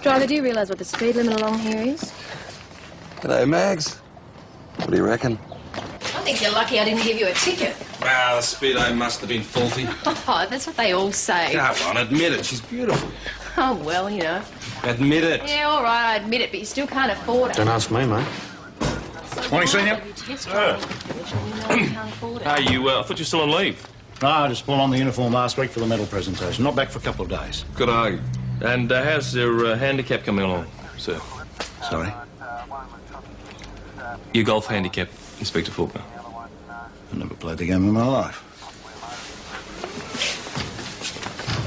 Driver, do you realise what the speed limit along here is? G'day, Mags. What do you reckon? I think you're lucky I didn't give you a ticket. Well, the speedo must have been faulty. Oh, that's what they all say. Come on, admit it. She's beautiful. Oh, well, you know. Admit it. Yeah, all right, I admit it, but you still can't afford it. Don't ask me, mate. Morning, Senior. Hey, I thought you were still on leave. No, I just pulled on the uniform last week for the medal presentation. Not back for a couple of days. Good eye. And how's your handicap coming along, sir? Sorry? Your golf handicap, Inspector Faulkner. I never played the game in my life.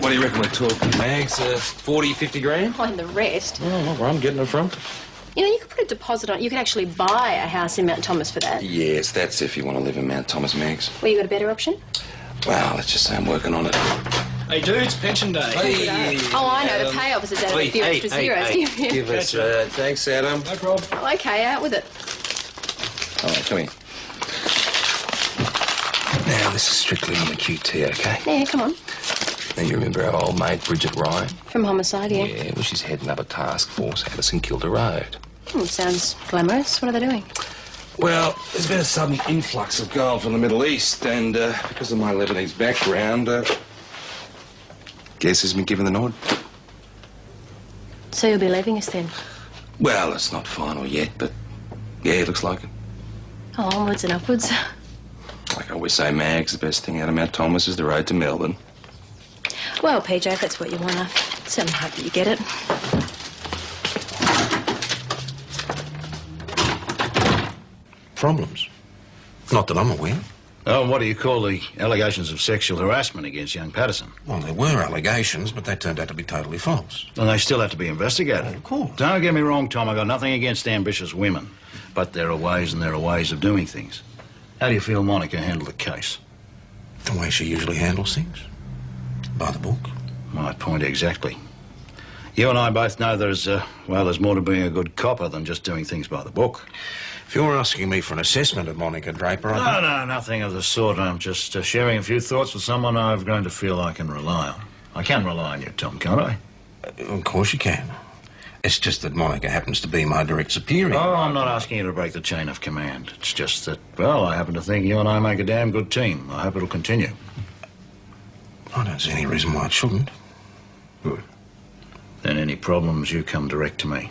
What do you reckon we're talking, Mags? 40, 50 grand? Oh, and the rest. Oh, look where I'm getting it from. You know, you could put a deposit on it. You could actually buy a house in Mount Thomas for that. Yes, that's if you want to live in Mount Thomas, Mags. Well, you got a better option? Well, let's just say I'm working on it. Hey, dudes, pension day. Hey. Oh, I know. The payoff is a day with a few extra zeros. Give us... thanks, Adam. No problem. Oh, okay, out with it. All right, come here. Now, this is strictly on the QT, OK? Yeah, come on. Now, you remember our old mate, Bridget Ryan? From Homicide, yeah. Yeah, well, she's heading up a task force out of St Kilda Road. Sounds glamorous. What are they doing? Well, there's been a sudden influx of gold from the Middle East, and because of my Lebanese background, guess who's been given the nod? So you'll be leaving us then? Well, it's not final yet, but yeah, it looks like it. Oh, onwards and upwards. Like I always say, Mags, the best thing out of Mount Thomas is the road to Melbourne. Well, PJ, if that's what you want, I certainly hope that you get it. Problems? Not that I'm aware. Oh, what do you call the allegations of sexual harassment against young Patterson? Well, there were allegations, but they turned out to be totally false. And they still have to be investigated. Of course. Don't get me wrong, Tom, I've got nothing against ambitious women. But there are ways and there are ways of doing things. How do you feel Monica handled the case? The way she usually handles things. By the book. My point exactly. You and I both know there's more to being a good copper than just doing things by the book. If you're asking me for an assessment of Monica Draper, No, nothing of the sort. I'm just sharing a few thoughts with someone I've grown to feel I can rely on. I can rely on you, Tom, can't I? Of course you can. It's just that Monica happens to be my direct superior. Oh, I'm not asking you to break the chain of command. It's just that, well, I happen to think you and I make a damn good team. I hope it'll continue. I don't see any reason why it shouldn't. Good. Then any problems, you come direct to me.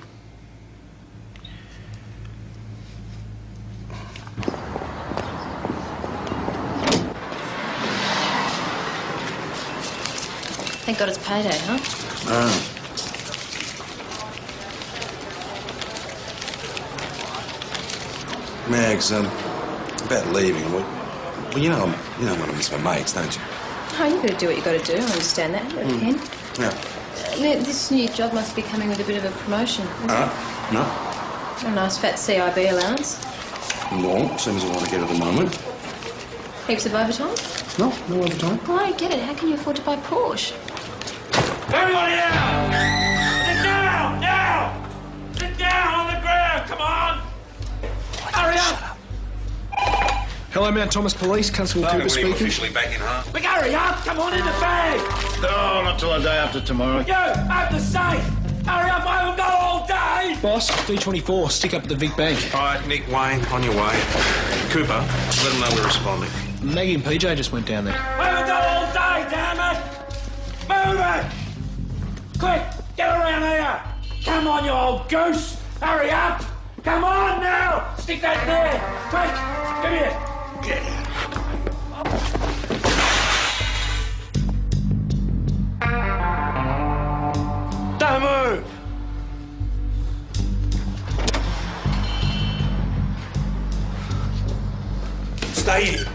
Thank God it's payday, huh? Mags, about leaving, well, you know I'm one of my mates, don't you? Oh, you've got to do what you've got to do. I understand that. You've got a pen. Yeah. This new job must be coming with a bit of a promotion. No. A nice fat CIB allowance. No, same as I want to get at the moment. Heaps of overtime? No overtime. Well, I don't get it. How can you afford to buy Porsche? Everybody down! Sit down! Now! Sit down on the ground! Come on! Hurry up! Hello, Mount Thomas Police. Constable Cooper speaking. Officially back in half. But hurry up! Come on in the bag! No, not till the day after tomorrow. You! Open the safe! Hurry up! I haven't got all day! Boss, D24, stick up at the Vic Bank. All right, Nick, Wayne, on your way. Cooper, let them know we're responding. Maggie and PJ just went down there. I haven't got all day, damn it! Move it! Quick! Get around here! Come on, you old goose! Hurry up! Come on now! Stick that there! Quick! Come here! Get out. Don't move! Stay here.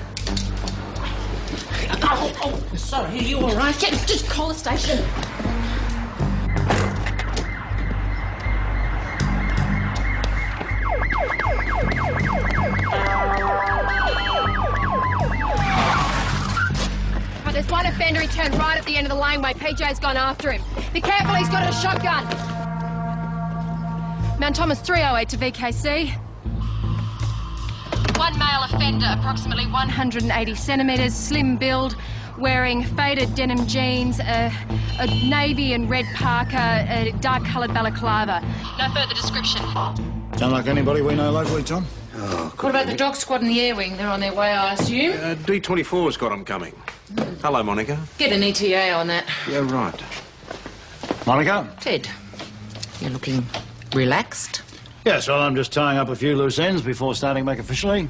Oh, sorry. Are you all right? Just call the station. Right, there's one offender. He turned right at the end of the laneway. PJ's gone after him. Be careful, he's got a shotgun. Mount Thomas 308 to VKC. One male offender, approximately 180 centimetres, slim build, wearing faded denim jeans, a navy and red parka, a dark-coloured balaclava. No further description. Sound like anybody we know locally, Tom? What about the dog squad and the air wing? They're on their way, I assume. D24's got them coming. Hello, Monica. Get an ETA on that. Yeah, right. Monica? Ted, you're looking relaxed. Yes, well, I'm just tying up a few loose ends before starting back officially.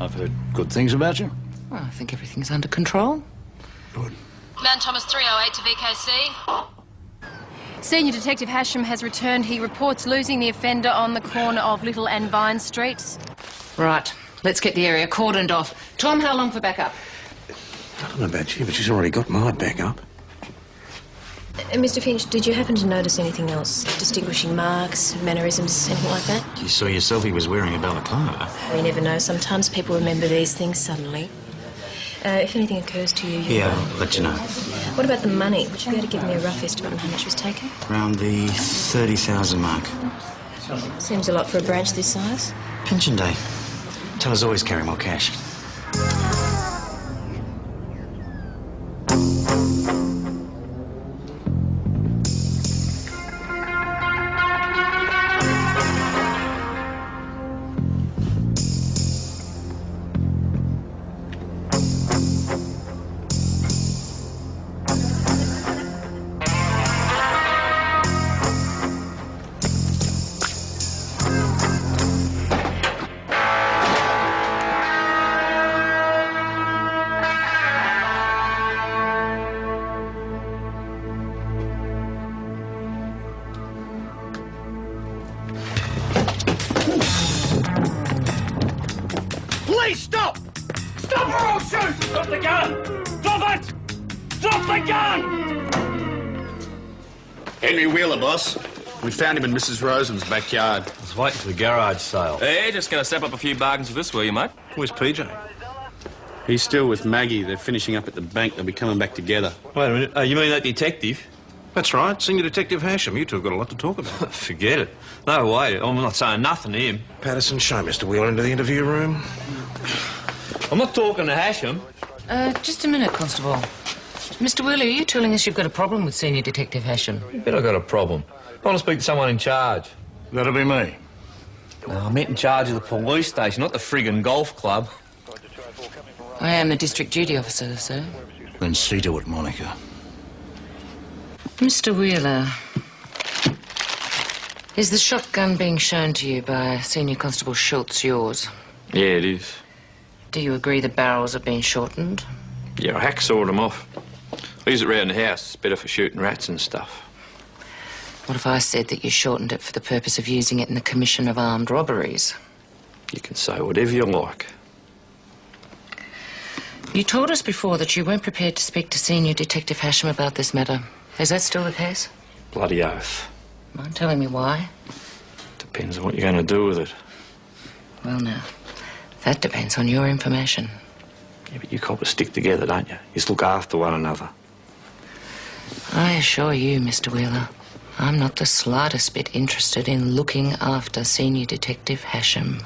I've heard good things about you. Well, I think everything's under control. Good. Man Thomas 308 to VKC. Senior Detective Hasham has returned. He reports losing the offender on the corner of Little and Vine Streets. Right, let's get the area cordoned off. Tom, how long for backup? I don't know about you, but she's already got my backup. Mr. Finch, did you happen to notice anything else? Distinguishing marks, mannerisms, anything like that? You saw yourself he was wearing a balaclava. We never know. Sometimes people remember these things suddenly. If anything occurs to you... Yeah, I'll let you know. What about the money? Would you be able to give me a rough estimate on how much was taken? Around the 30,000 mark. Seems a lot for a branch this size. Pension day. Tellers always carry more cash. Please stop! Stop or I'll shoot! Drop the gun! Drop it! Drop the gun! Henry Wheeler, boss. We found him in Mrs. Rosen's backyard. I was waiting for the garage sale. Hey, just gonna step up a few bargains for this, will you, mate? Where's PJ? He's still with Maggie. They're finishing up at the bank. They'll be coming back together. Wait a minute. You mean that detective? That's right, Senior Detective Hasham. You two have got a lot to talk about. Forget it. No way. I'm not saying nothing to him. Patterson, show Mr. Wheeler into the interview room. I'm not talking to Hasham. Just a minute, Constable. Mr. Wheeler, are you telling us you've got a problem with Senior Detective Hasham? You bet I got a problem. I want to speak to someone in charge. That'll be me. No, I meant in charge of the police station, not the friggin' golf club. I am the district duty officer, sir. Then see to it, Monica. Mr. Wheeler, is the shotgun being shown to you by Senior Constable Schultz yours? Yeah, it is. Do you agree the barrels have been shortened? Yeah, I hacksawed them off. I use it round the house. It's better for shooting rats and stuff. What if I said that you shortened it for the purpose of using it in the commission of armed robberies? You can say whatever you like. You told us before that you weren't prepared to speak to Senior Detective Hasham about this matter. Is that still the case? Bloody oath. Mind telling me why? Depends on what you're going to do with it. Well, now, that depends on your information. Yeah, but you coppers stick together, don't you? You just look after one another. I assure you, Mr. Wheeler, I'm not the slightest bit interested in looking after Senior Detective Hasham.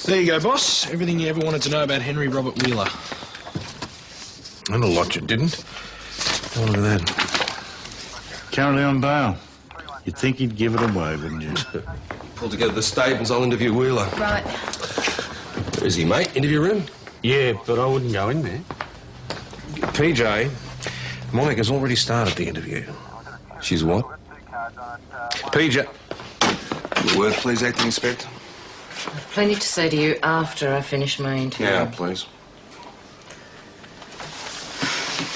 There you go, boss. Everything you ever wanted to know about Henry Robert Wheeler. And a lot you didn't. Oh, look at that. Currently on bail. You'd think he'd give it away, wouldn't you? Pull together the stables, I'll interview Wheeler. Right. Where is he, mate? Interview room? Yeah, but I wouldn't go in there. PJ, Monica's already started the interview. She's what? PJ. Your word, please, Acting Inspector. I've plenty to say to you after I finish my interview. Yeah, please.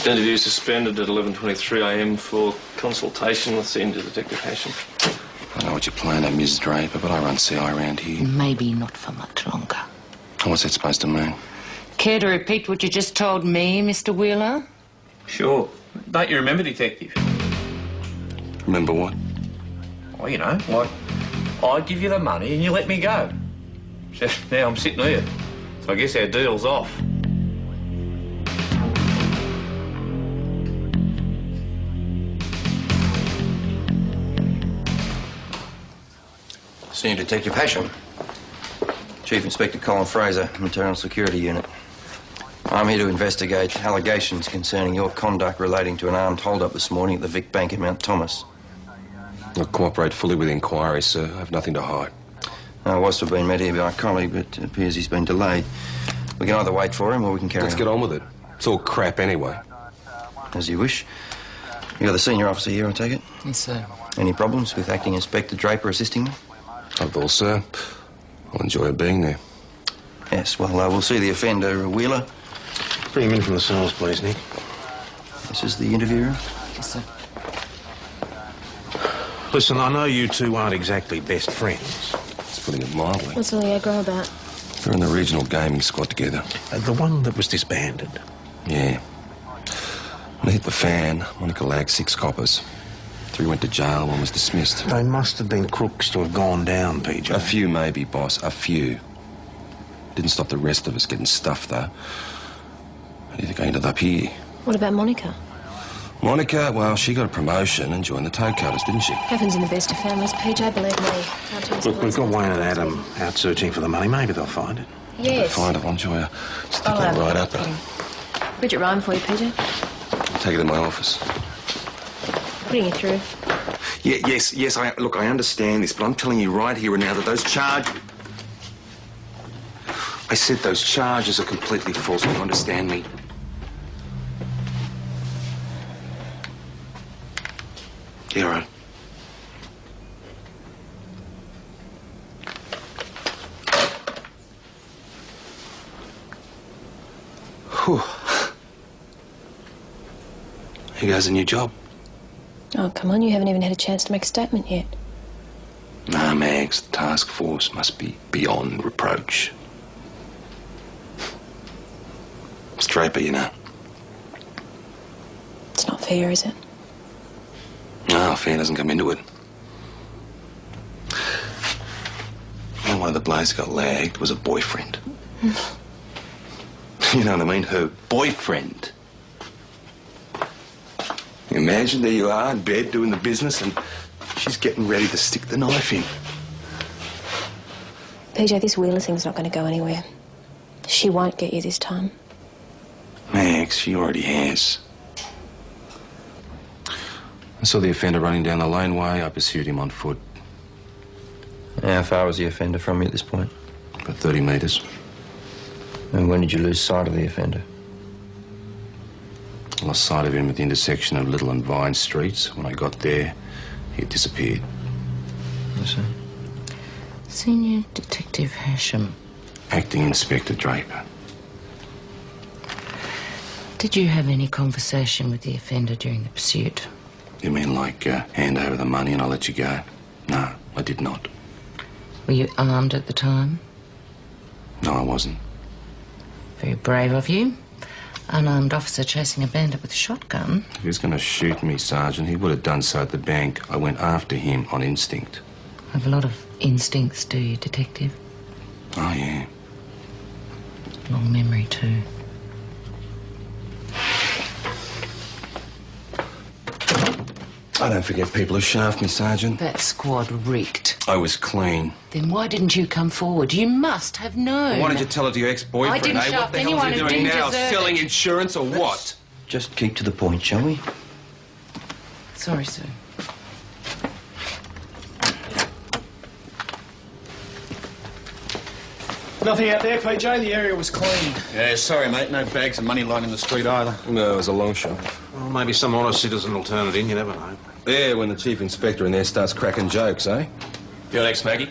Interview suspended at 11:23 a.m. for consultation with Senior Detective Hasham. I know what you're playing at, Ms. Draper, but I run CI around here. Maybe not for much longer. What's that supposed to mean? Care to repeat what you just told me, Mr. Wheeler? Sure. Don't you remember, Detective? Remember what? Well, you know, like, I give you the money and you let me go. So now I'm sitting here. So I guess our deal's off. Senior Detective Hasham. Chief Inspector Colin Fraser, Maternal Security Unit. I'm here to investigate allegations concerning your conduct relating to an armed hold-up this morning at the Vic Bank in Mount Thomas. I'll cooperate fully with the inquiry, sir. I have nothing to hide. I was to have been met here by a colleague, but it appears he's been delayed. We can either wait for him or we can carry on. Let's get on with it. It's all crap anyway. As you wish. You're the senior officer here, I take it? Yes, sir. Any problems with Acting Inspector Draper assisting me? Not at all, sir. I'll enjoy being there. Yes, well, we'll see the offender, Wheeler. Bring him in from the cells, please, Nick. This is the interview room? Yes, sir. Listen, I know you two aren't exactly best friends. It's putting it mildly. What's all the aggro about? We're in the regional gaming squad together. The one that was disbanded. Yeah. When it hit the fan, Monica lagged 6 coppers. 3 went to jail, 1 was dismissed. They must have been crooks to have gone down, PJ. A few maybe, boss. A few. Didn't stop the rest of us getting stuffed, though. How do you think I ended up here? What about Monica? Monica, well, she got a promotion and joined the toe cutters, didn't she? Happens in the best of families, PJ, believe me. Cartoons Look, we've got always- Wayne and Adam out searching for the money. Maybe they'll find it. Yes. Find it, won't you? Stick I'll that have right it. up her. Bridget Ryan for you, PJ. Take it to my office. Putting you through. Yes, look, I understand this, but I'm telling you right here and now that those charges... I said those charges are completely false. Do you understand me? Yeah, right. Whew. Here goes a new job. Oh, come on, you haven't even had a chance to make a statement yet. Nah, Mags, the task force must be beyond reproach. It's Draper, you know. It's not fair, is it? No, fair doesn't come into it. And one of the blokes got lagged was a boyfriend. You know what I mean? Her boyfriend. Imagine there you are in bed doing the business and she's getting ready to stick the knife in. PJ, this Wheeler thing's not going to go anywhere. She won't get you this time. Max, she already has. I saw the offender running down the laneway. I pursued him on foot. How far was the offender from you at this point? About 30 metres. And when did you lose sight of the offender? I lost sight of him at the intersection of Little and Vine Streets. When I got there, he had disappeared. Yes, sir. Senior Detective Hashem. Acting Inspector Draper. Did you have any conversation with the offender during the pursuit? You mean like hand over the money and I'll let you go? No, I did not. Were you armed at the time? No, I wasn't. Very brave of you. Unarmed officer chasing a bandit with a shotgun. If he was going to shoot me, Sergeant, he would have done so at the bank. I went after him on instinct. I have a lot of instincts, do you, Detective? Oh, yeah. Long memory, too. I don't forget people who shaft me, Sergeant. That squad reeked. I was clean. Then why didn't you come forward? You must have known. Why did you tell it to your ex-boyfriend? I didn't What shaft the hell anyone is he who doing didn't now? deserve Selling it. insurance or what? Just keep to the point, shall we? Sorry, sir. Nothing out there, PJ. The area was clean. Yeah, sorry, mate. No bags of money lying in the street either. No, it was a long shot. Well, maybe some honest citizen will turn it in. You never know. Yeah, when the chief inspector in there starts cracking jokes, eh? Your next, Maggie.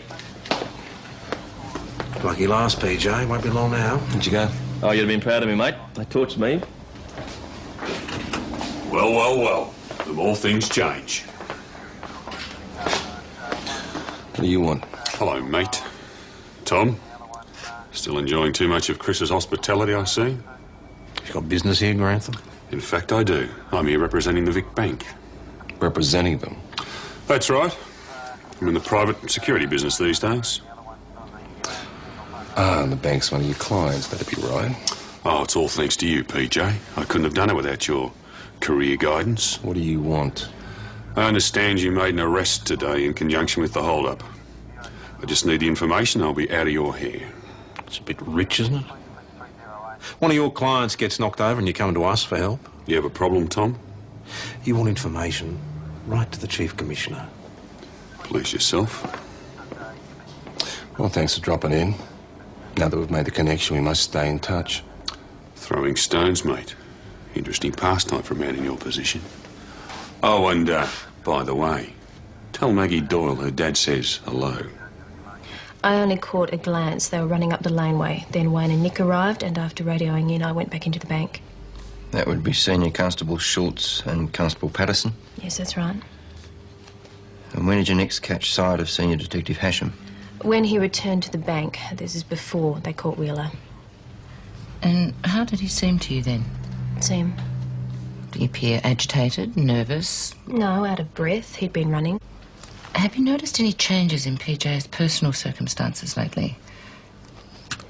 Lucky last, PJ. Won't be long now. Where'd you go? Oh, you'd have been proud of me, mate. They torched me. Well, well, well. The more things change. What do you want? Hello, mate. Tom? Still enjoying too much of Chris's hospitality, I see? You got business here, Grantham? In fact, I do. I'm here representing the Vic Bank. Representing them? That's right. I'm in the private security business these days. Ah, and the bank's one of your clients. That'd be right. Oh, it's all thanks to you, PJ. I couldn't have done it without your career guidance. What do you want? I understand you made an arrest today in conjunction with the hold-up. I just need the information. I'll be out of your hair. It's a bit rich, isn't it? One of your clients gets knocked over and you come to us for help. You have a problem, Tom? You want information, write to the Chief Commissioner. Please yourself. Well, thanks for dropping in. Now that we've made the connection, we must stay in touch. Throwing stones, mate. Interesting pastime for a man in your position. Oh, and, by the way, tell Maggie Doyle her dad says hello. I only caught a glance. They were running up the laneway. Then Wayne and Nick arrived, and after radioing in, I went back into the bank. That would be Senior Constable Schultz and Constable Patterson. Yes, that's right. And when did you next catch sight of Senior Detective Hasham? When he returned to the bank, this is before they caught Wheeler. And how did he seem to you then? Seem? Did he appear agitated, nervous? No, out of breath. He'd been running. Have you noticed any changes in PJ's personal circumstances lately?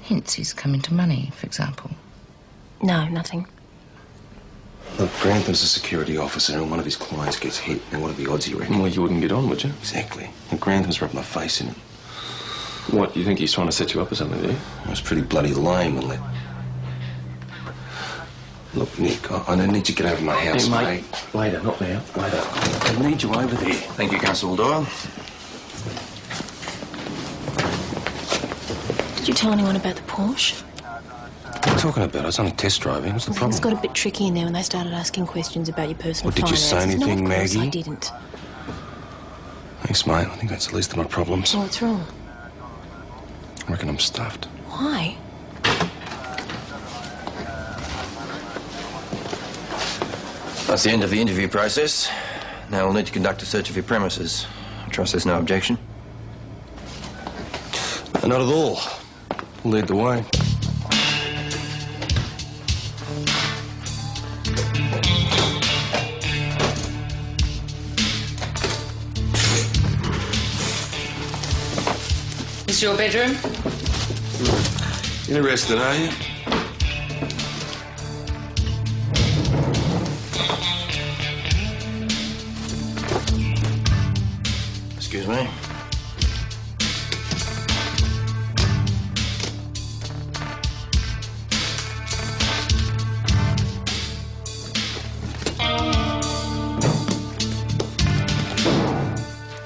Hints he's come into money, for example. No, nothing. Look, Grantham's a security officer and one of his clients gets hit. And what are the odds, you reckon? Well, you wouldn't get on, would you? Exactly. And Grantham's rubbed my face in it. What, you think he's trying to set you up or something, do you? It was pretty bloody lame and let... Look, Nick, I need you to get over to my house, Hey, mate. Later, not now. Later. I need you over there. Thank you, Constable Doyle. Did you tell anyone about the Porsche? What are you talking about? I was only test driving. What's the problem? Things got a bit tricky in there when they started asking questions about your personal Well, did you say finances. anything, No, of course Maggie? I didn't. Thanks, mate. I think that's the least of my problems. Oh, what's wrong? I reckon I'm stuffed. Why? That's the end of the interview process. Now we'll need to conduct a search of your premises. I trust there's no objection. Not at all. Lead the way. This your bedroom? Interested, are you? Excuse me.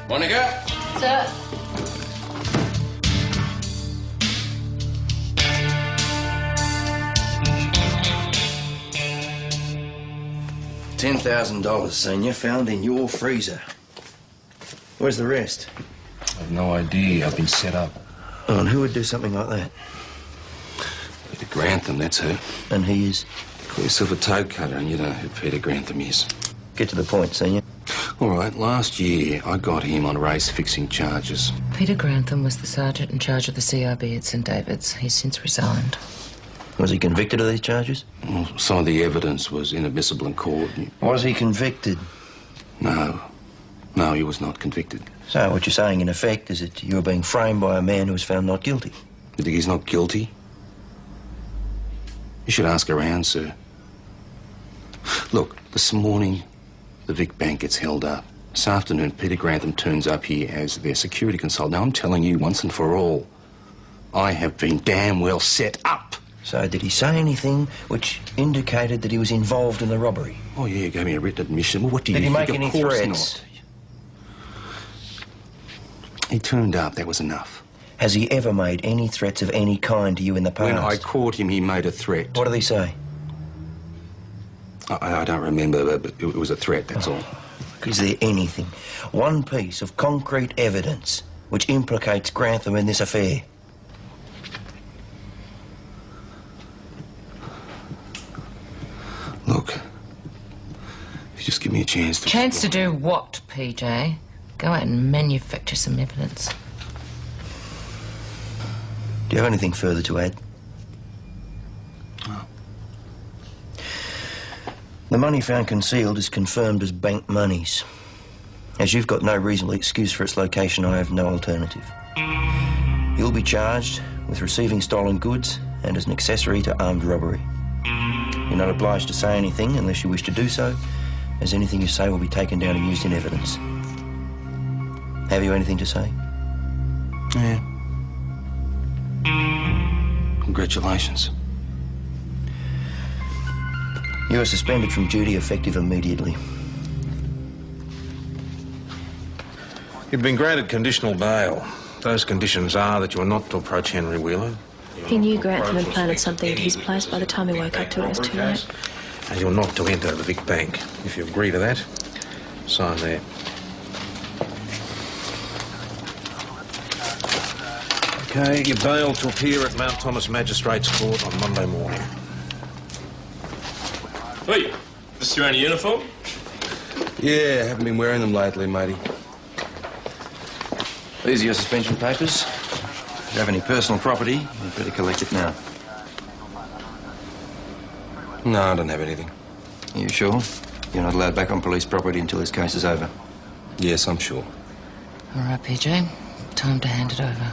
Monica? Sir? $10,000, Senior, found in your freezer. Where's the rest? I've no idea. I've been set up. Oh, and who would do something like that? Peter Grantham, that's who. And he is? Call yourself a toad cutter and you know who Peter Grantham is. Get to the point, Senior. All right, last year I got him on race-fixing charges. Peter Grantham was the sergeant in charge of the CRB at St David's. He's since resigned. Was he convicted of these charges? Well, some of the evidence was inadmissible in court. Was he convicted? No. No, he was not convicted. So what you're saying, in effect, is that you were being framed by a man who was found not guilty? You think he's not guilty? You should ask around, sir. Look, this morning, the Vic Bank gets held up. This afternoon, Peter Grantham turns up here as their security consultant. Now, I'm telling you once and for all, I have been damn well set up. So did he say anything which indicated that he was involved in the robbery? Oh, yeah, he gave me a written admission. Well, what do you think? think? Did he make any threats? Not. He turned up, that was enough. Has he ever made any threats of any kind to you in the past? When I caught him, he made a threat. What did he say? I don't remember, but it was a threat, that's all. Is there anything, one piece of concrete evidence, which implicates Grantham in this affair? Look, if you just give me a chance to... Chance to do what, PJ? Go out and manufacture some evidence. Do you have anything further to add? No. The money found concealed is confirmed as bank monies. As you've got no reasonable excuse for its location, I have no alternative. You'll be charged with receiving stolen goods and as an accessory to armed robbery. You're not obliged to say anything unless you wish to do so, as anything you say will be taken down and used in evidence. Have you anything to say? Yeah. Congratulations. You are suspended from duty effective immediately. You've been granted conditional bail. Those conditions are that you are not to approach Henry Wheeler. He knew Grantham had planted something at his place. By the time he woke up to it, it was too late. And you're not to enter the Vic Bank. If you agree to that, sign there. Okay, you're bailed to appear at Mount Thomas Magistrates Court on Monday morning. Wait, this your only uniform? Yeah, haven't been wearing them lately, matey. These are your suspension papers. If you have any personal property, you'd better collect it now. No, I don't have anything. Are you sure? You're not allowed back on police property until this case is over. Yes, I'm sure. All right, PJ. Time to hand it over.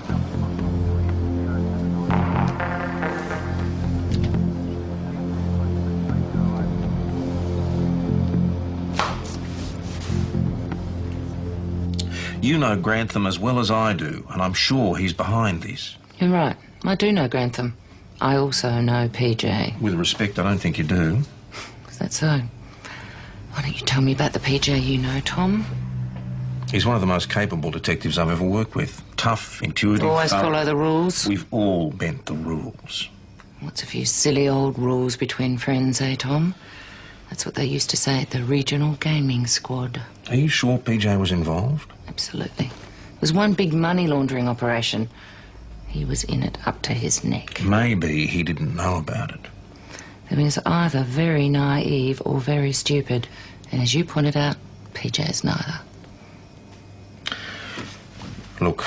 You know Grantham as well as I do, and I'm sure he's behind this. You're right. I do know Grantham. I also know PJ. With respect, I don't think you do. Is that so? Why don't you tell me about the PJ you know, Tom? He's one of the most capable detectives I've ever worked with. Tough, intuitive... Always follow the rules. We've all bent the rules. What's a few silly old rules between friends, eh, Tom? That's what they used to say at the regional gaming squad. Are you sure PJ was involved? Absolutely. It was one big money laundering operation. He was in it up to his neck. Maybe he didn't know about it. He was either very naive or very stupid. And as you pointed out, PJ's neither. Look,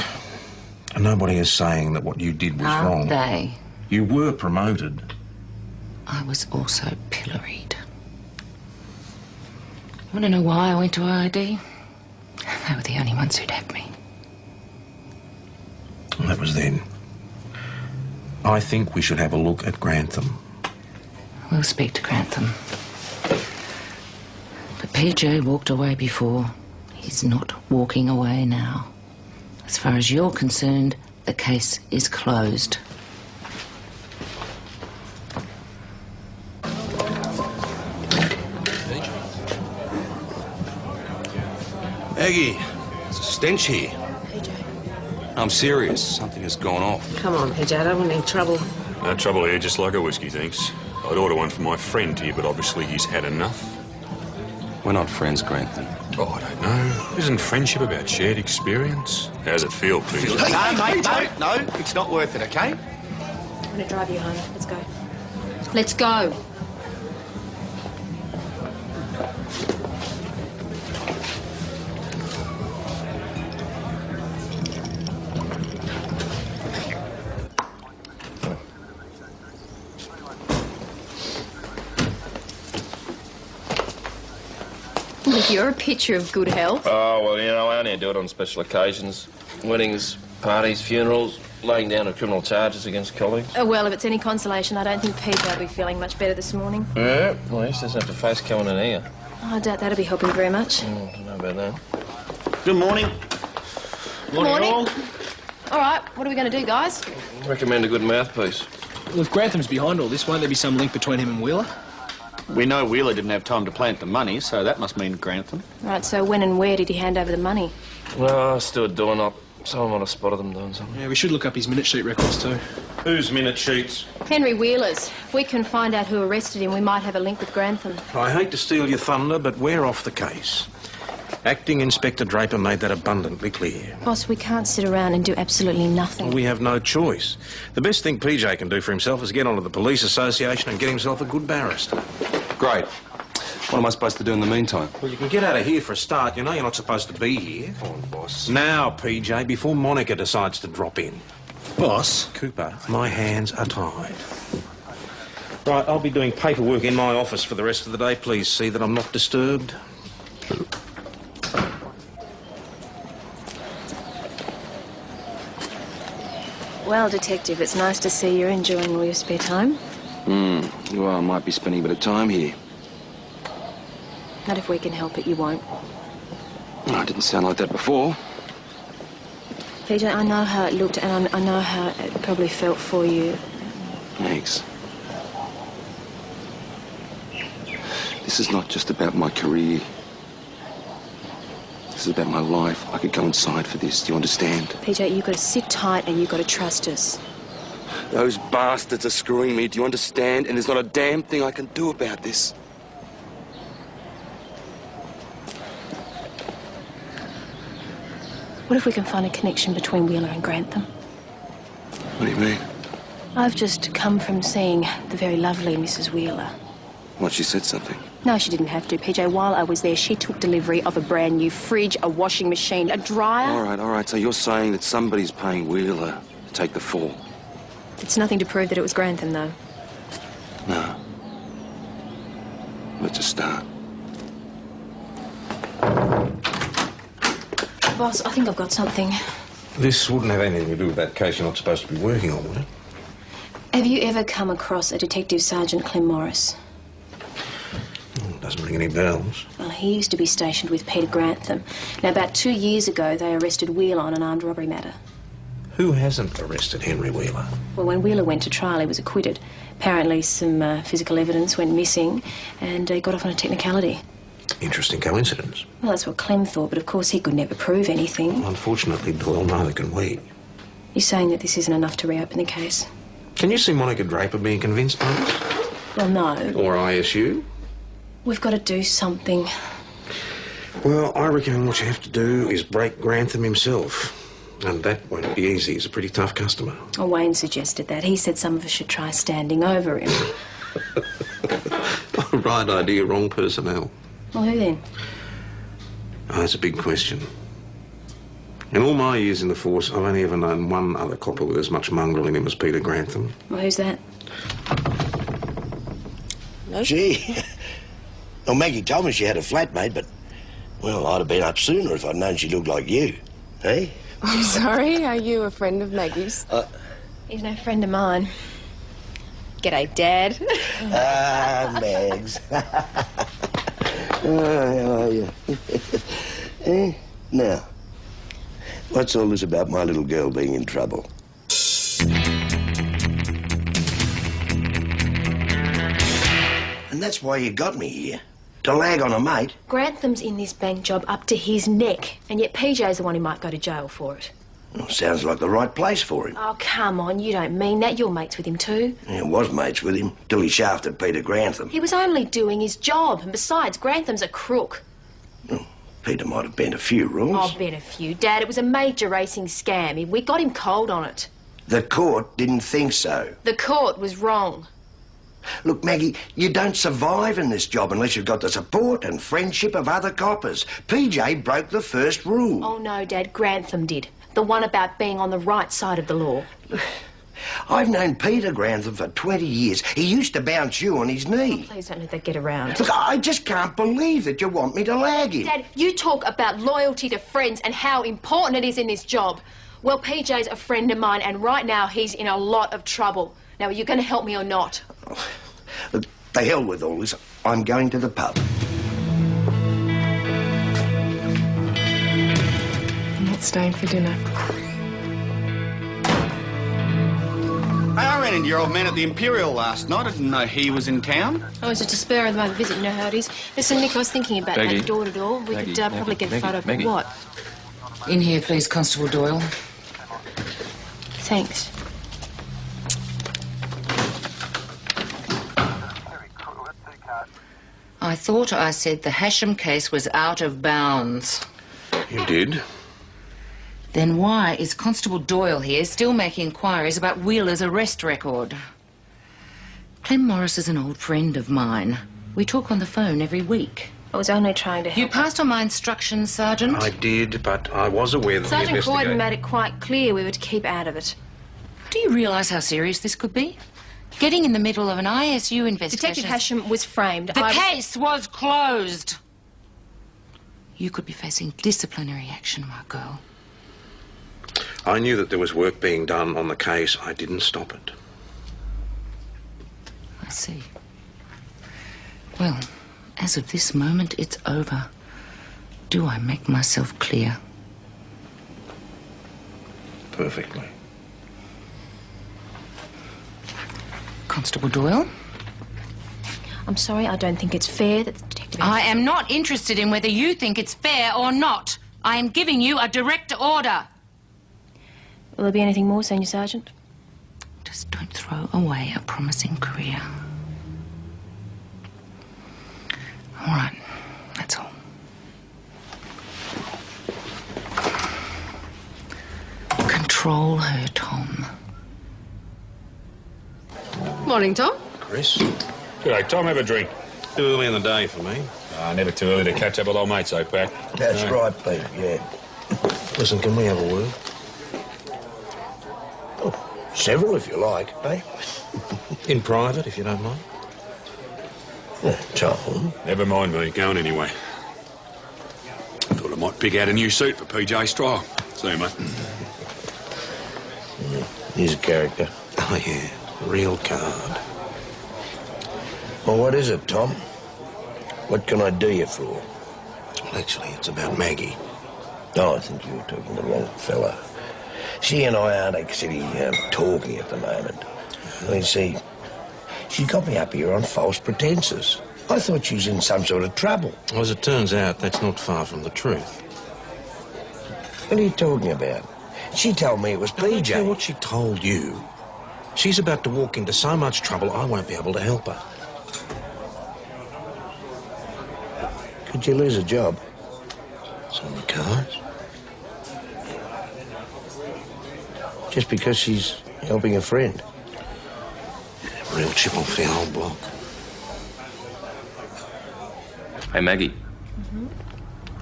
nobody is saying that what you did was wrong. Aren't they? You were promoted. I was also pilloried. Want to know why I went to IID? They were the only ones who'd have me. Well, that was then. I think we should have a look at Grantham. We'll speak to Grantham. But PJ walked away before. He's not walking away now. As far as you're concerned, the case is closed. Maggie, it's a stench here. PJ. I'm serious. Something has gone off. Come on, PJ, I don't want any trouble. No trouble here, just like a whiskey, thanks. I'd order one for my friend here, but obviously he's had enough. We're not friends, Grantham. Oh, I don't know. Isn't friendship about shared experience? How's it feel, please? No, mate, no, it's not worth it, okay? I'm going to drive you home. Let's go. Let's go. You're a picture of good health. Oh, well, you know, I only do it on special occasions. Weddings, parties, funerals, laying down of criminal charges against colleagues. Oh, well, if it's any consolation, I don't think PJ will be feeling much better this morning. Yeah, well, he just doesn't have to face coming in here. Oh, I doubt that'll be helping very much. I don't know about that. Good morning. Morning. All right, what are we going to do, guys? Recommend a good mouthpiece. Well, if Grantham's behind all this, won't there be some link between him and Wheeler? We know Wheeler didn't have time to plant the money, so that must mean Grantham. Right, so when and where did he hand over the money? Well, I stood doing up. Someone might have spotted them doing something. Yeah, we should look up his minute sheet records too. Whose minute sheets? Henry Wheeler's. If we can find out who arrested him, we might have a link with Grantham. I hate to steal your thunder, but we're off the case. Acting Inspector Draper made that abundantly clear. Boss, we can't sit around and do absolutely nothing. We have no choice. The best thing PJ can do for himself is get onto the police association and get himself a good barrister. Great. What am I supposed to do in the meantime? Well, you can get out of here for a start. You know you're not supposed to be here. Come on, boss. Now, PJ, before Monica decides to drop in. Boss? Cooper, my hands are tied. Right, I'll be doing paperwork in my office for the rest of the day. Please see that I'm not disturbed. Well, Detective, it's nice to see you're enjoying all your spare time. Well, I might be spending a bit of time here. Not if we can help it, you won't. Oh, it didn't sound like that before. PJ, I know how it looked, and I know how it probably felt for you. Thanks. This is not just about my career. This is about my life. I could go inside for this. Do you understand? PJ, you've got to sit tight and you've got to trust us. Those bastards are screwing me. Do you understand? And there's not a damn thing I can do about this. What if we can find a connection between Wheeler and Grantham? What do you mean? I've just come from seeing the very lovely Mrs. Wheeler. What, she said something? No, she didn't have to, PJ. While I was there, she took delivery of a brand new fridge, a washing machine, a dryer. All right. So you're saying that somebody's paying Wheeler to take the fall? It's nothing to prove that it was Grantham, though. No. Let's just start. Boss, I think I've got something. This wouldn't have anything to do with that case you're not supposed to be working on, would it? Have you ever come across a Detective Sergeant Clem Morris? Doesn't ring any bells. Well, he used to be stationed with Peter Grantham. Now, about 2 years ago, they arrested Wheeler on an armed robbery matter. Who hasn't arrested Henry Wheeler? Well, when Wheeler went to trial, he was acquitted. Apparently, some physical evidence went missing, and he got off on a technicality. Interesting coincidence. Well, that's what Clem thought, but of course he could never prove anything. Unfortunately, Doyle, neither can we. You're saying that this isn't enough to reopen the case? Can you see Monica Draper being convinced by this? Well, no. Or ISU? We've got to do something. Well, I reckon what you have to do is break Grantham himself. And that won't be easy. He's a pretty tough customer. Oh, Wayne suggested that. He said some of us should try standing over him. Right idea, wrong personnel. Well, who then? Oh, that's a big question. In all my years in the force, I've only ever known one other copper with as much mongrel in him as Peter Grantham. Well, who's that? No? Gee. Well, Maggie told me she had a flatmate, but, well, I'd have been up sooner if I'd known she looked like you. Eh? I'm sorry, are you a friend of Maggie's? He's no friend of mine. G'day, Dad. Mags. How are you? Now, what's all this about my little girl being in trouble? And that's why you got me here. To lag on a mate. Grantham's in this bank job up to his neck, and yet PJ's the one who might go to jail for it. Well, sounds like the right place for him. Oh, come on, you don't mean that. You're mates with him too. Yeah, was mates with him, till he shafted Peter Grantham. He was only doing his job, and besides, Grantham's a crook. Well, Peter might have bent a few rules. I've been a few, Dad. It was a major racing scam. We got him cold on it. The court didn't think so. The court was wrong. Look, Maggie, you don't survive in this job unless you've got the support and friendship of other coppers. PJ broke the first rule. Oh, no, Dad. Grantham did. The one about being on the right side of the law. I've known Peter Grantham for 20 years. He used to bounce you on his knee. Oh, please don't let that get around. Look, I just can't believe that you want me to lag him. Dad, you talk about loyalty to friends and how important it is in this job. Well, PJ's a friend of mine, and right now he's in a lot of trouble. Now, are you going to help me or not? Look, the hell with all this. I'm going to the pub. I'm not staying for dinner. Hey, I ran into your old man at the Imperial last night. I didn't know he was in town. Oh, it's just a spur of the moment visit, you know how it is. Listen, Nick, I was thinking about Maggie. that door-to-door. We could probably get a photo. Maggie. What? In here, please, Constable Doyle. Thanks. I thought I said the Hashem case was out of bounds. You did? Then why is Constable Doyle here still making inquiries about Wheeler's arrest record? Clem Morris is an old friend of mine. We talk on the phone every week. I was only trying to help. You passed on my instructions, Sergeant? I did, but I was aware that Sergeant the Croydon made it quite clear we were to keep out of it. Do you realise how serious this could be? Getting in the middle of an ISU investigation... Detective Hashem was framed. The case was closed. You could be facing disciplinary action, my girl. I knew that there was work being done on the case. I didn't stop it. I see. Well, as of this moment, it's over. Do I make myself clear? Perfectly. Constable Doyle? I'm sorry, I don't think it's fair that the detective... I am not interested in whether you think it's fair or not. I am giving you a direct order. Will there be anything more, Senior Sergeant? Just don't throw away a promising career. All right, that's all. Control her, Tom. Morning, Tom. Chris? G'day, Tom. Have a drink. Too early in the day for me. Never too early to catch up with old mates, Pat. That's right, Pete, yeah. Listen, can we have a word? Oh, several if you like, eh? In private, if you don't mind. Tom. Never mind me. Going anyway. Thought I might pick out a new suit for PJ Stryle. See you, mate. He's a character. Oh, yeah. Real card. Well, what is it, Tom? What can I do you for? Well, actually, it's about Maggie. Oh, I think you were talking to the wrong fella. She and I aren't actually talking at the moment. I mean, see, she got me up here on false pretenses. I thought she was in some sort of trouble. Well, as it turns out, that's not far from the truth. What are you talking about? She told me it was PJ. I don't care what she told you. She's about to walk into so much trouble, I won't be able to help her. Could you lose a job? It's on the cards. Just because she's helping a friend? Yeah, real chip off the old block. Hey, Maggie.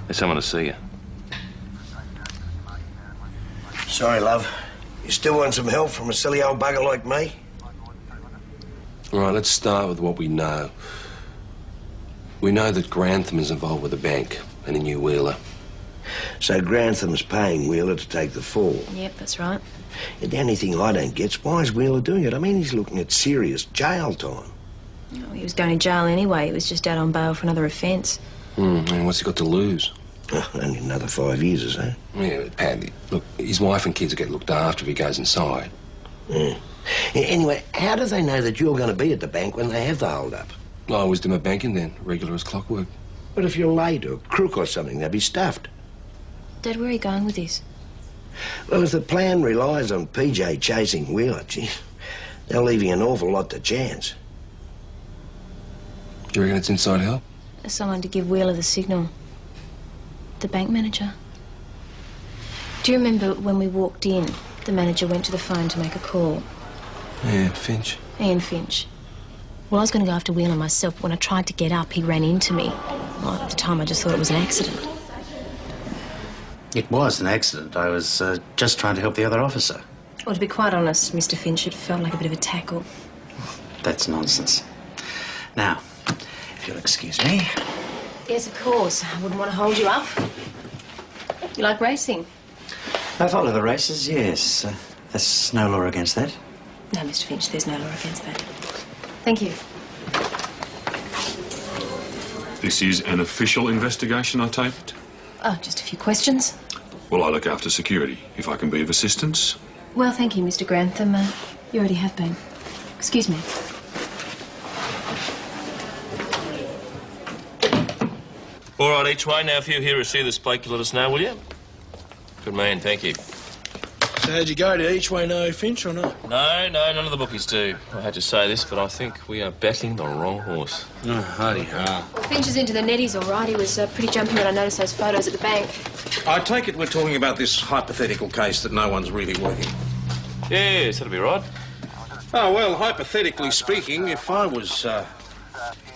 There's someone to see you. Sorry, love. You still want some help from a silly old bugger like me? All right, let's start with what we know. We know that Grantham is involved with the bank and a new Wheeler. So Grantham's paying Wheeler to take the fall? Yep, that's right. And the only thing I don't get is why is Wheeler doing it? I mean, he's looking at serious jail time. Oh, he was going to jail anyway. He was just out on bail for another offence. And what's he got to lose? Only another 5 years or so. Yeah, but Pat, look, his wife and kids will get looked after if he goes inside. Yeah. Anyway, how do they know that you're going to be at the bank when they have the hold-up? I always do my banking then, regular as clockwork. But if you're late or a crook or something, they'll be stuffed. Dad, where are you going with this? Well, if the plan relies on PJ chasing Wheeler, gee, they're leaving an awful lot to chance. You reckon it's inside help? Someone to give Wheeler the signal. The bank manager. Do you remember when we walked in, the manager went to the phone to make a call? Yeah, Finch. Ian Finch. Well, I was going to go after Wheeler myself, but when I tried to get up, he ran into me. Well, at the time, I just thought it was an accident. It was an accident. I was just trying to help the other officer. Well, to be quite honest, Mr. Finch, it felt like a bit of a tackle. That's nonsense. Now, if you'll excuse me. Yes, of course. I wouldn't want to hold you up. You like racing? I follow the races, yes. There's no law against that. No, Mr. Finch, there's no law against that. Thank you. This is an official investigation, I take it? Oh, just a few questions. Well, I look after security. If I can be of assistance. Well, thank you, Mr. Grantham. You already have been. Excuse me. All right, each way. Now, if you here receive this plate, you let us know, will you? Good man, thank you. So how'd you go? Did each way know Finch or not? No, none of the bookies do. I had to say this, but I think we are backing the wrong horse. Oh, hardy-ha. Well, Finch is into the netties, all right. He was pretty jumpy when I noticed those photos at the bank. I take it we're talking about this hypothetical case that no one's really working. Yes, that'll be right. Oh, well, hypothetically speaking, if I was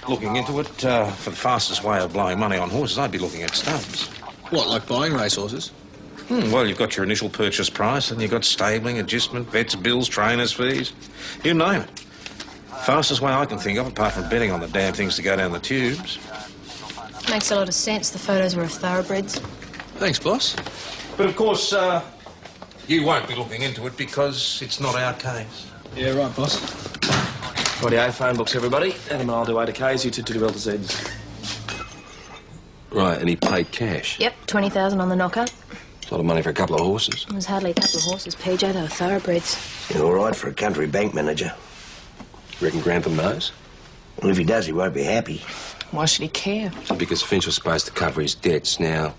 looking into it for the fastest way of blowing money on horses, I'd be looking at stubs. What, like buying racehorses? Well, you've got your initial purchase price, and you've got stabling, adjustment, vets' bills, trainers' fees. You name it. Fastest way I can think of, apart from betting on the damn things to go down the tubes. Makes a lot of sense. The photos were of thoroughbreds. Thanks, boss. But, of course, you won't be looking into it because it's not our case. Yeah, right, boss. Rightio, phone books, everybody. Adam and I'll do A to K's, you two to do L to Z's. Right, and he paid cash. Yep, 20,000 on the knocker. A lot of money for a couple of horses. It was hardly a couple of horses, PJ. They were thoroughbreds. You're all right for a country bank manager. Reckon Grantham knows? Well, if he does, he won't be happy. Why should he care? Because Finch was supposed to cover his debts. Now,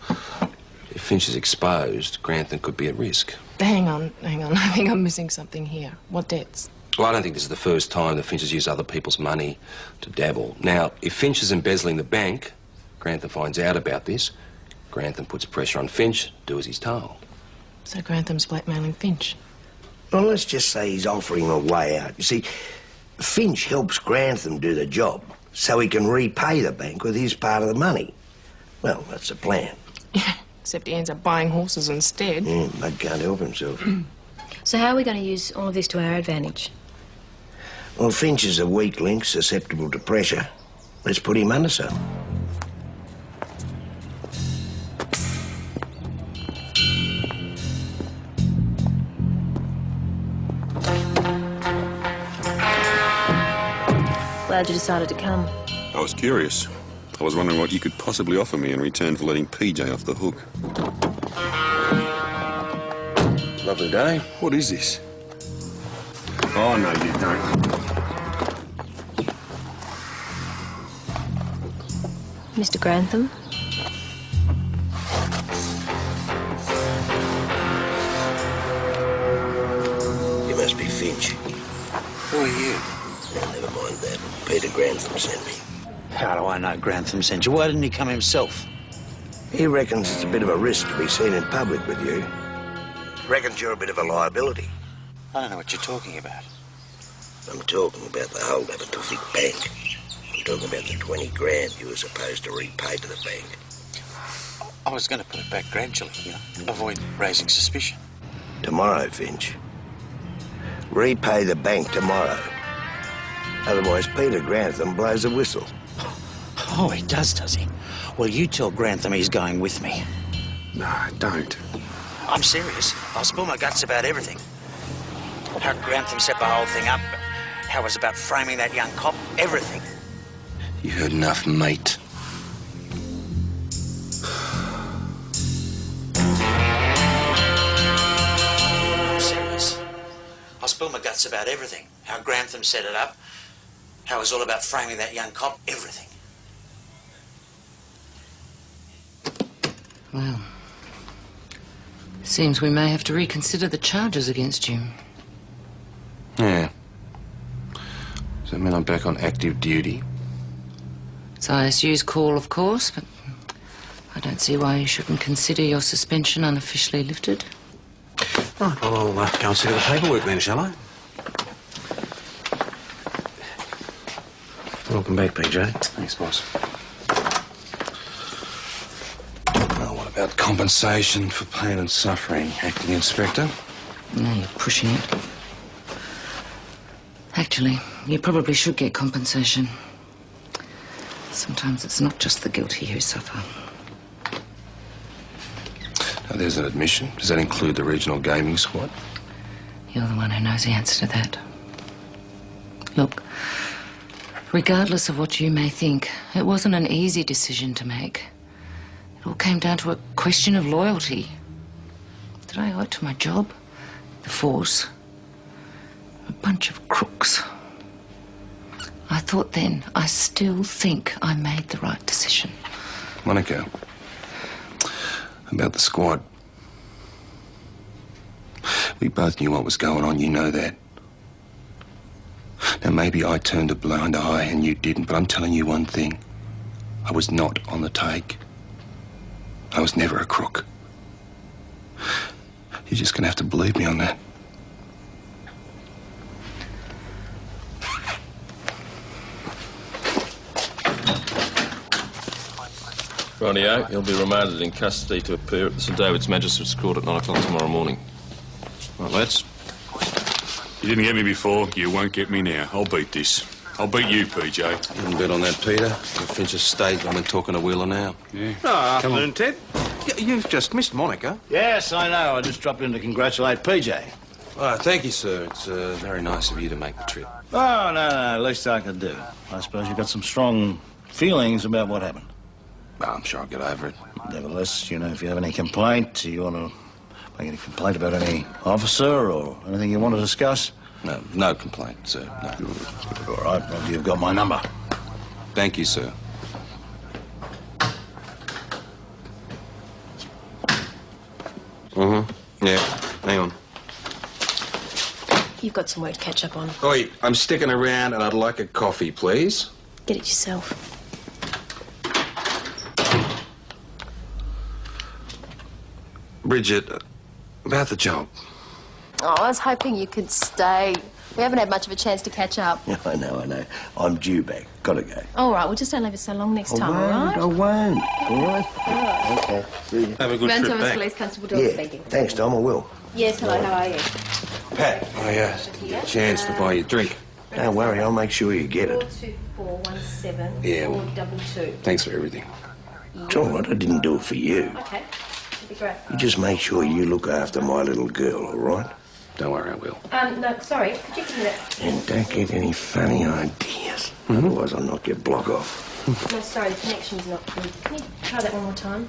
if Finch is exposed, Grantham could be at risk. Hang on. I think I'm missing something here. What debts? Well, I don't think this is the first time that Finch has used other people's money to dabble. Now, if Finch is embezzling the bank, Grantham finds out about this, Grantham puts pressure on Finch, do as he's told. So Grantham's blackmailing Finch? Well, let's just say he's offering him a way out. You see, Finch helps Grantham do the job so he can repay the bank with his part of the money. Well, that's the plan. Except he ends up buying horses instead. Yeah, Bud can't help himself. So how are we going to use all of this to our advantage? Well, Finch is a weak link, susceptible to pressure. Let's put him under some. Glad you decided to come. I was curious. I was wondering what you could possibly offer me in return for letting PJ off the hook. Lovely day. What is this? Oh, no, you don't. Mr. Grantham? You must be Finch. Who are you? Oh, never mind that. Peter Grantham sent me. How do I know Grantham sent you? Why didn't he come himself? He reckons it's a bit of a risk to be seen in public with you. Reckons you're a bit of a liability. I don't know what you're talking about. I'm talking about the hold-up at the Vic Bank. I'm talking about the 20 grand you were supposed to repay to the bank. I was going to put it back gradually, you know, avoid raising suspicion. Tomorrow, Finch. Repay the bank tomorrow. Otherwise, Peter Grantham blows a whistle. Oh, he does he? Well, you tell Grantham he's going with me. No, don't. I'm serious. I'll spill my guts about everything. How Grantham set the whole thing up, how it was about framing that young cop, everything. You heard enough, mate. I'm serious. I'll spill my guts about everything. How Grantham set it up, how it was all about framing that young cop, everything. Well, seems we may have to reconsider the charges against you. Yeah. Does that mean I'm back on active duty? It's ISU's call, of course, but I don't see why you shouldn't consider your suspension unofficially lifted. Right, well, I'll go and see to the paperwork then, shall I? Welcome back, PJ. Thanks, boss. Well, what about compensation for pain and suffering, acting inspector? Now you're pushing it. Actually, you probably should get compensation. Sometimes it's not just the guilty who suffer. Now, there's an admission. Does that include the regional gaming squad? You're the one who knows the answer to that. Look, regardless of what you may think, it wasn't an easy decision to make. It all came down to a question of loyalty. Did I owe it to my job? The force? A bunch of crooks. I thought then, I still think I made the right decision. Monica, about the squad. We both knew what was going on, you know that. Now, maybe I turned a blind eye and you didn't, but I'm telling you one thing. I was not on the take. I was never a crook. You're just going to have to believe me on that. Rightio, he'll be remanded in custody to appear at the St David's Magistrates Court at 9 o'clock tomorrow morning. Right, lads. You didn't get me before, you won't get me now. I'll beat this. I'll beat you, PJ. You can bet on that, Peter. You'll finish a state when we're talking to Wheeler now. Yeah. Oh, afternoon, Ted. You've just missed Monica. Yes, I know. I just dropped in to congratulate PJ. Oh, thank you, sir. It's very nice of you to make the trip. Oh, no, least I could do. I suppose you've got some strong feelings about what happened. Well, I'm sure I'll get over it. Nevertheless, you know, if you have any complaint, you want to make any complaint about any officer or anything you want to discuss, No, no complaint, sir. No. All right, well, you've got my number. Thank you, sir. Yeah, hang on. You've got some work to catch up on. Oi, I'm sticking around and I'd like a coffee, please. Get it yourself. Bridget, about the job. Oh, I was hoping you could stay. We haven't had much of a chance to catch up. I know. I'm due back. Gotta go. All right, well, just don't leave it so long next time, all right? I won't. All right? Okay, see you. Have a good Mount trip Thomas back. Police Constable Doyle Yeah, speaking. thanks, Tom, I will. Yes, hello, how are you? Pat. I get a chance to buy you a drink. Don't worry, I'll make sure you get it. 42417 Yeah, well, 422. Thanks for everything. It's all right, I didn't do it for you. Okay, that'd be great. You just make sure you look after my little girl, all right? Don't worry, I will. No, sorry, could you give me that? And don't get any funny ideas. Otherwise I'll knock your block off. No, sorry, the connection's not good. Can you try that one more time?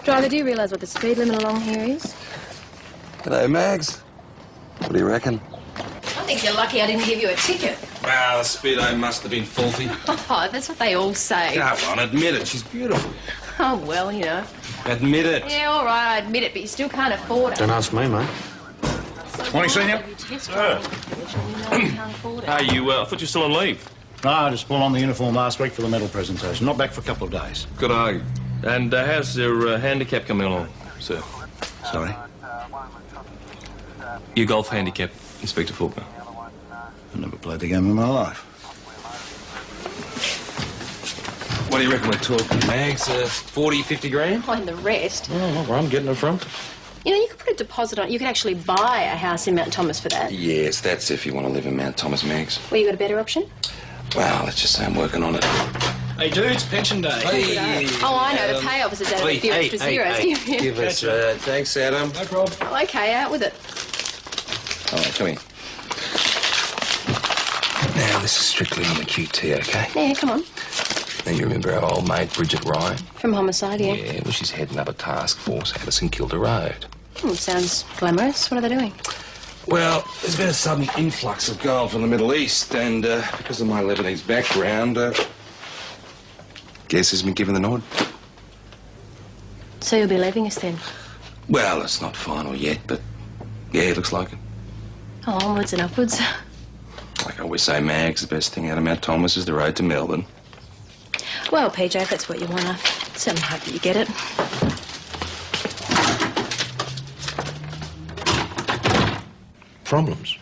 Driver, do you realise what the speed limit along here is? G'day, Mags. What do you reckon? I think you're lucky I didn't give you a ticket. Well, the speedo must have been faulty. Oh, that's what they all say. Come on, admit it. She's beautiful. Oh, well, you know. Admit it. Yeah, all right, I admit it, but you still can't afford it. Don't ask me, mate. Morning, Senior. Hey, you, I thought you were still on leave. No, I just pulled on the uniform last week for the medal presentation. Not back for a couple of days. Good eye. And how's your handicap coming along, sir? Sorry? Your golf handicap, Inspector Faulkner. I've never played the game in my life. What do you reckon we're talking, Mags? 40, 50 grand? Oh, and the rest. Oh, not where I'm getting it from. You know, you could put a deposit on. You could actually buy a house in Mount Thomas for that. Yes, that's if you want to live in Mount Thomas, Mags. Well, you got a better option? Well, let's just say I'm working on it. Hey, dudes, pension day. Hey. Oh, I know. The payoff is a day with a few extra zeros. Give us, thanks, Adam. No problem. Oh, okay, out with it. All right, come here. Now, this is strictly on the QT, okay? Yeah, come on. Now, you remember our old mate, Bridget Ryan? From Homicide, yeah. Yeah, well, she's heading up a task force out of St Kilda Road. Sounds glamorous. What are they doing? Well, there's been a sudden influx of gold from the Middle East, and because of my Lebanese background, guess who's been given the nod? So you'll be leaving us then? Well, it's not final yet, but yeah, it looks like it. Oh, onwards and upwards. Like I always say, Mags, the best thing out of Mount Thomas is the road to Melbourne. Well, PJ, if that's what you want, I certainly hope that you get it. Problems?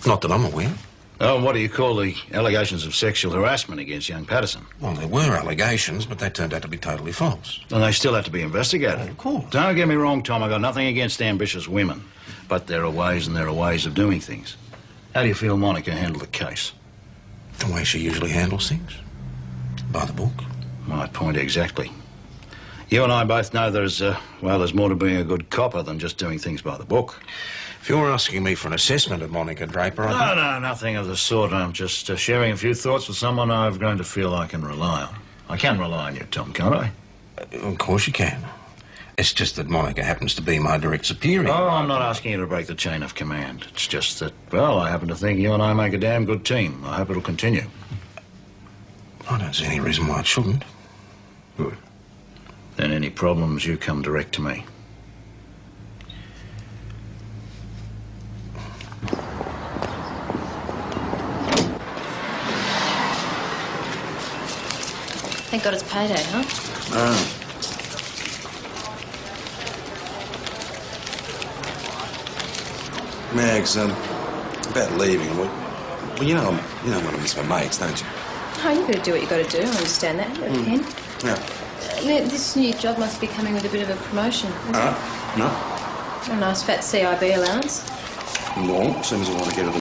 Not that I'm aware. Oh, what do you call the allegations of sexual harassment against young Patterson? Well, there were allegations, but they turned out to be totally false. And they still have to be investigated. Of course. Don't get me wrong, Tom, I've got nothing against ambitious women. But there are ways and there are ways of doing things. How do you feel Monica handled the case? The way she usually handles things. By the book. My point exactly. You and I both know there's more to being a good copper than just doing things by the book. If you're asking me for an assessment of Monica Draper, No, nothing of the sort. I'm just sharing a few thoughts with someone I've grown to feel I can rely on. I can rely on you, Tom, can't I? Of course you can. It's just that Monica happens to be my direct superior. Oh, I'm not asking you to break the chain of command. It's just that, well, I happen to think you and I make a damn good team. I hope it'll continue. I don't see any reason why it shouldn't. Good. Then any problems, you come direct to me. Thank God it's payday, huh? Mags, about leaving. Well, you know what I miss my mates, don't you? Oh, you've got to do what you've got to do. I understand that. Ken. Yeah. This new job must be coming with a bit of a promotion. No. A nice fat CIB allowance. Well, as soon as I want to get it.